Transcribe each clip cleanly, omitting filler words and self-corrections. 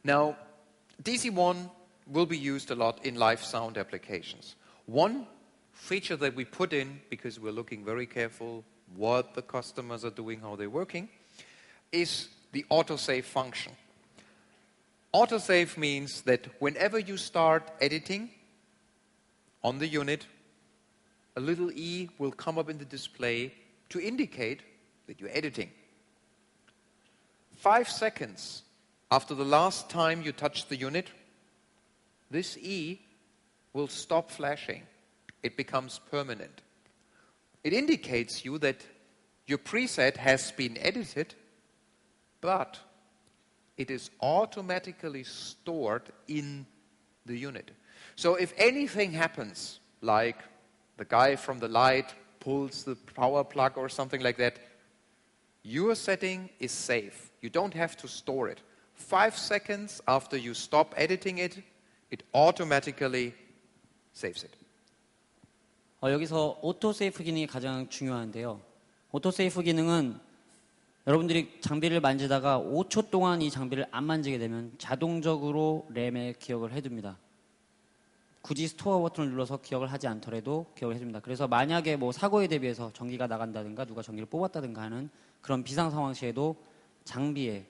Now, DC-1 will be used a lot in live sound applications. One feature that we put in, because we're looking very careful what the customers are doing, how they're working, is the autosave function. Autosave means that whenever you start editing on the unit, a little E will come up in the display to indicate that you're editing. 5 seconds after the last time you touched the unit, this E will stop flashing. It becomes permanent. It indicates you that your preset has been edited, but it is automatically stored in the unit. So if anything happens, like the guy from the light pulls the power plug or something like that, your setting is safe. You don't have to store it. 5 seconds after you stop editing it, it automatically saves it. 여기서 오토세이브 기능이 가장 중요한데요. 오토세이브 기능은 여러분들이 장비를 만지다가 5초 동안 이 장비를 안 만지게 되면 자동적으로 램에 기억을 해둡니다. 굳이 스토어 버튼을 눌러서 기억을 하지 않더라도 기억을 해줍니다. 그래서 만약에 뭐 사고에 대비해서 전기가 나간다든가 누가 전기를 뽑았다든가 하는 그런 비상 상황 시에도 장비에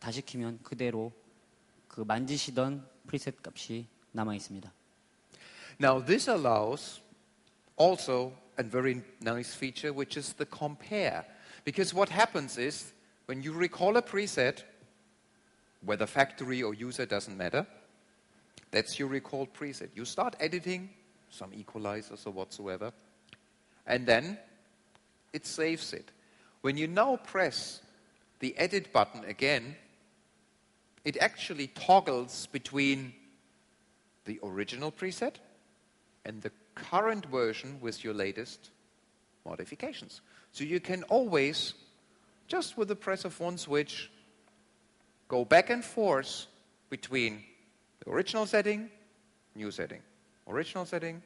다시 키면 그대로 그 만지시던 프리셋 값이 남아 있습니다. Now this allows also a very nice feature, which is the compare. Because what happens is, when you recall a preset, whether factory or user doesn't matter, that's your recalled preset. You start editing, some equalizers or whatsoever, and then it saves it. When you now press the edit button again, it actually toggles between the original preset and the current version with your latest modifications. So you can always, just with the press of one switch, go back and forth between the original setting, new setting, original setting,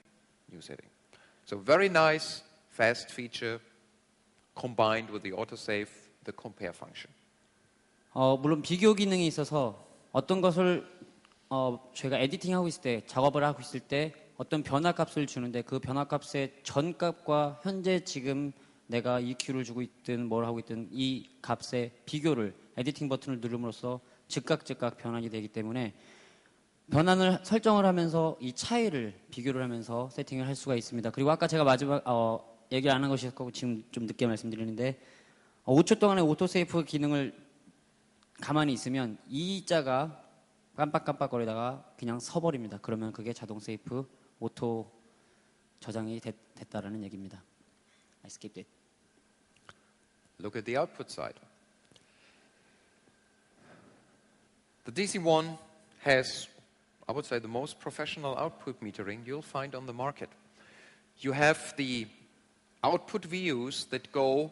new setting. So very nice, fast feature combined with the autosave, the compare function. 물론 비교 기능이 있어서 어떤 것을 저희가 에디팅하고 있을 때, 작업을 하고 있을 때 어떤 변화값을 주는데 그 변화값의 전값과 현재 지금 내가 EQ를 주고 있든 뭘 하고 있든 이 값의 비교를 에디팅 버튼을 누름으로써 즉각 변환이 되기 때문에 변환을 설정을 하면서 이 차이를 비교를 하면서 세팅을 할 수가 있습니다. 그리고 아까 제가 마지막 얘기를 안 한 것이었고 지금 좀 늦게 말씀드리는데 5초 동안의 오토세이브 기능을 가만히 있으면 이 자가 깜빡깜빡거리다가 그냥 서버립니다. 그러면 그게 자동 세이프 오토 저장이 됐다라는 얘기입니다. I skipped it. Look at the output side. The DC-1 has, I would say, the most professional output metering you'll find on the market. You have the output VUs that go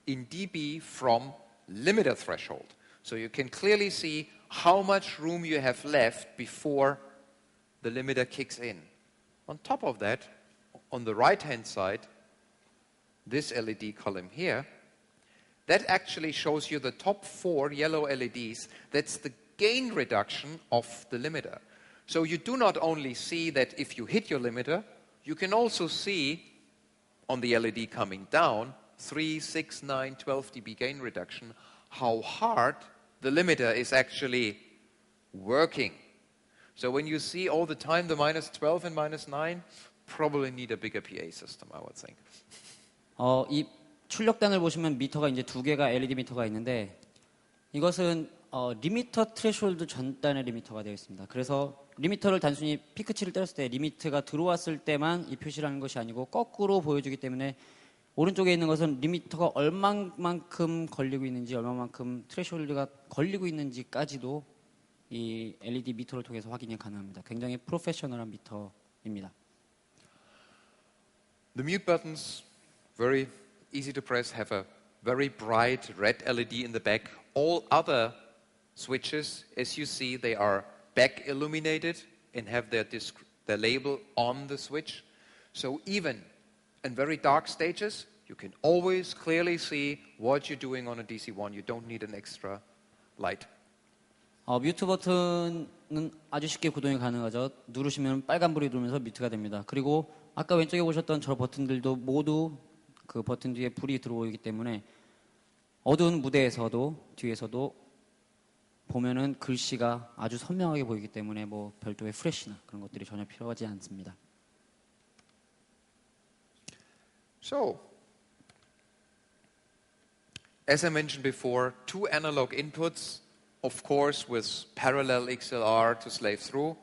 in dB from limiter threshold. So you can clearly see how much room you have left before the limiter kicks in. On top of that, on the right-hand side, this LED column here, that actually shows you the top 4 yellow LEDs. That's the gain reduction of the limiter. So you do not only see that if you hit your limiter, you can also see on the LED coming down 3, 6, 9, 12 dB gain reduction, how hard the limiter is actually working. So when you see all the time the minus 12 and minus 9, probably need a bigger PA system, I would think. 이 출력단을 보시면 미터가 이제 2개가 LED 미터가 있는데 이것은 리미터 트레시홀드 전단의 리미터가 되어 있습니다. 그래서 리미터를 단순히 피크치를 때렸을 때 리미트가 들어왔을 때만 이 표시를 하는 것이 아니고 거꾸로 보여주기 때문에 오른쪽에 있는 것은 리미터가 얼마만큼 걸리고 있는지 얼마만큼 트레시홀드가 걸리고 있는지까지도 이 LED 미터를 통해서 확인이 가능합니다. 굉장히 프로페셔널한 미터입니다. The mute buttons, very easy to press, have a very bright red LED in the back. All other switches, as you see, they are back illuminated and have their label on the switch. So even in very dark stages, you can always clearly see what you're doing on a DC-1. You don't need an extra light. 뮤트 버튼은 아주 쉽게 구동이 가능하죠. 누르시면 빨간불이 들어오면서 뮤트가 됩니다. 그리고 아까 왼쪽에 보셨던 저 버튼들도 모두 그 버튼 뒤에 불이 들어오기 때문에 어두운 무대에서도 뒤에서도 보면은 글씨가 아주 선명하게 보이기 때문에 뭐 별도의 후레쉬나 그런 것들이 전혀 필요하지 않습니다. So, as I mentioned before, two analog inputs, of course, with parallel XLR to slave through.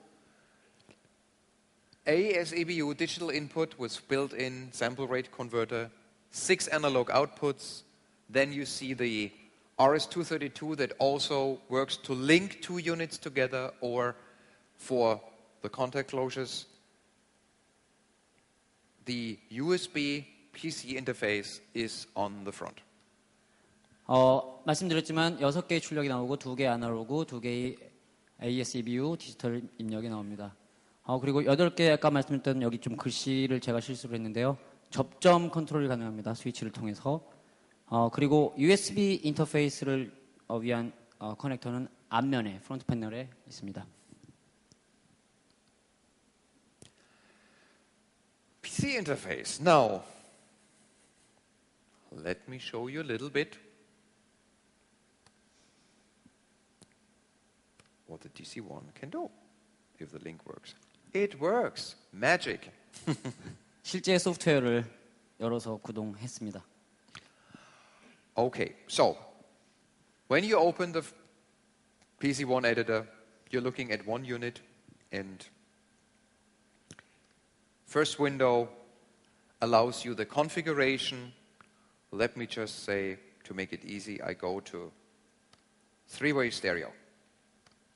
A as EBU digital input with built-in sample rate converter, 6 analog outputs. Then you see the RS-232 that also works to link two units together or for the contact closures. The USB PC interface is on the front. 말씀드렸지만 6개의 출력이 나오고 2개의 아날로그, 2개의 AS-EBU 디지털 입력이 나옵니다. 그리고 8개 아까 말씀드렸던 여기 좀 글씨를 제가 실수를 했는데요. 접점 컨트롤이 가능합니다. 스위치를 통해서. 그리고 USB 인터페이스를 위한 커넥터는 앞면에, 프론트 패널에 있습니다. PC interface. Now, let me show you a little bit what the DC-1 can do if the link works. It works. Magic. 실제 소프트웨어를 열어서 구동했습니다. Okay, so when you open the PC-1 editor, you're looking at one unit, and first window allows you the configuration. Let me just say, to make it easy, I go to three-way stereo.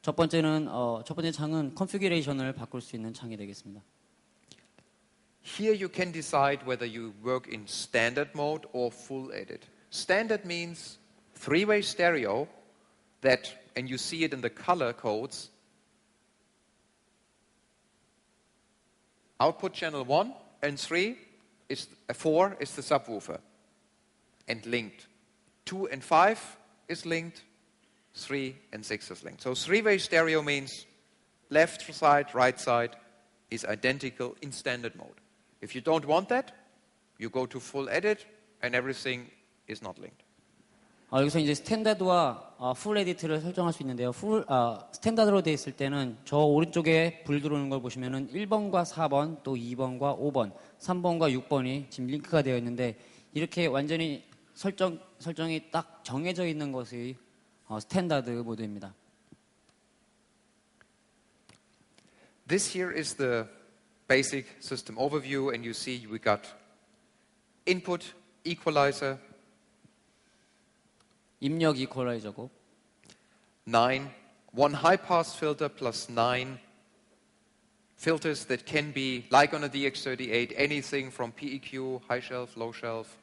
첫 번째 창은 컨피규레이션을 바꿀 수 있는 창이 되겠습니다. Here you can decide whether you work in standard mode or full edit. Standard means three-way stereo that, and you see it in the color codes, output channel 1 and 4 is the subwoofer and linked. 2 and 5 is linked. 3 and 6 is linked. So three-way stereo means left side, right side is identical in standard mode. If you don't want that, you go to full edit and everything is not linked. 여기서 이제 스탠다드와 풀 에디트를 설정할 수 있는데요. 스탠다드로 되어 있을 때는 저 오른쪽에 불 들어오는 걸 보시면은 1번과 4번, 또 2번과 5번, 3번과 6번이 지금 링크가 되어 있는데 이렇게 완전히 설정이 딱 정해져 있는 것이 스탠다드 모드입니다. This here is the basic system overview, and you see we got input equalizer, 입력 이퀄라이저고 9, one high-pass filter plus 9 filters that can be, like on a DX38, anything from PEQ, high shelf, low shelf,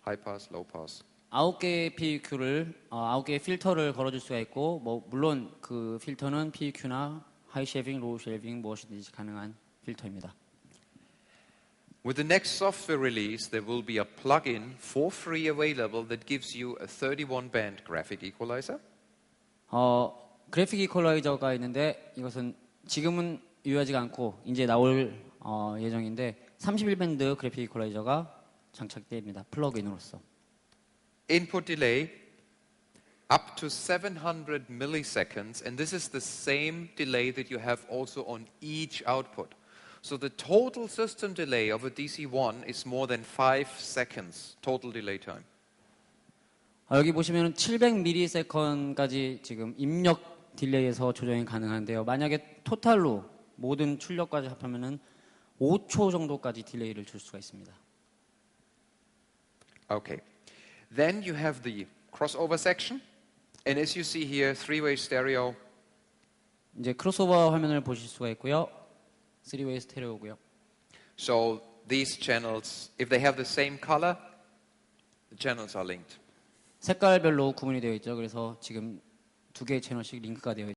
high pass, low pass. 9개의 PEQ를 9개의 필터를 걸어줄 수가 있고 물론 그 필터는 PEQ나 하이 쉐이빙, 로우 쉐이빙 무엇이든지 가능한 필터입니다. With the next software release, there will be a plugin for free available that gives you a 31-band graphic equalizer. 그래픽 이퀄라이저가 있는데 이것은 지금은 유효하지가 않고 이제 나올 예정인데 31밴드 그래픽 이퀄라이저가 장착됩니다. 플러그인으로서. Input delay up to 700 milliseconds, and this is the same delay that you have also on each output. So the total system delay of a DC-1 is more than 5 seconds total delay time. 여기 보시면 700ms까지 지금 입력 딜레이에서 조정이 가능한데요. 만약에 토탈로 모든 출력까지 합하면은 5초 정도까지 딜레이를 줄 수가 있습니다. Okay. Then you have the crossover section, and as you see here, three-way stereo. 이제 크로스오버 화면을 보실 수가 있고요. 3-way 스테레오고요. So these channels, if they have the same color, the channels are linked. 색깔별로 구분이 되어 있죠. 그래서 지금 2개의 채널씩 링크가 되어 있습니다.